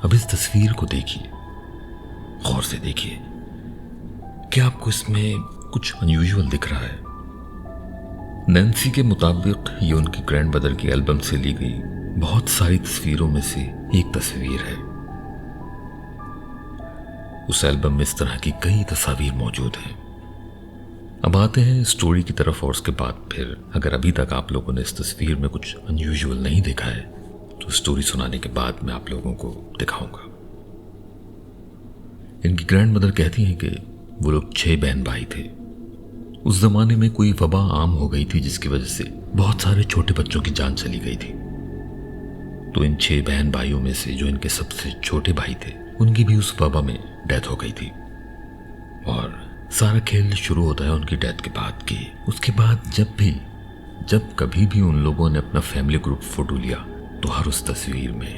अब इस तस्वीर को देखिए, गौर से देखिए। क्या आपको इसमें कुछ अनयूजुअल दिख रहा है? नैन्सी के मुताबिक ये उनकी ग्रैंडमदर की एल्बम से ली गई बहुत सारी तस्वीरों में से एक तस्वीर है। उस एल्बम में इस तरह की कई तस्वीर मौजूद हैं। अब आते हैं स्टोरी की तरफ, और उसके बाद फिर अगर अभी तक आप लोगों ने इस तस्वीर में कुछ अनयूजुअल नहीं देखा है तो स्टोरी सुनाने के बाद मैं आप लोगों को दिखाऊंगा। इनकी ग्रैंडमदर कहती हैं कि वो लोग 6 बहन भाई थे। उस जमाने में कोई वबा आम हो गई थी जिसकी वजह से बहुत सारे छोटे बच्चों की जान चली गई थी। तो इन 6 बहन भाइयों में से जो इनके सबसे छोटे भाई थे उनकी भी उस वबा में डेथ हो गई थी। और सारा खेल शुरू होता है उनकी डेथ के बाद की। उसके बाद जब कभी भी उन लोगों ने अपना फैमिली ग्रुप फोटो लिया तो हर उस तस्वीर में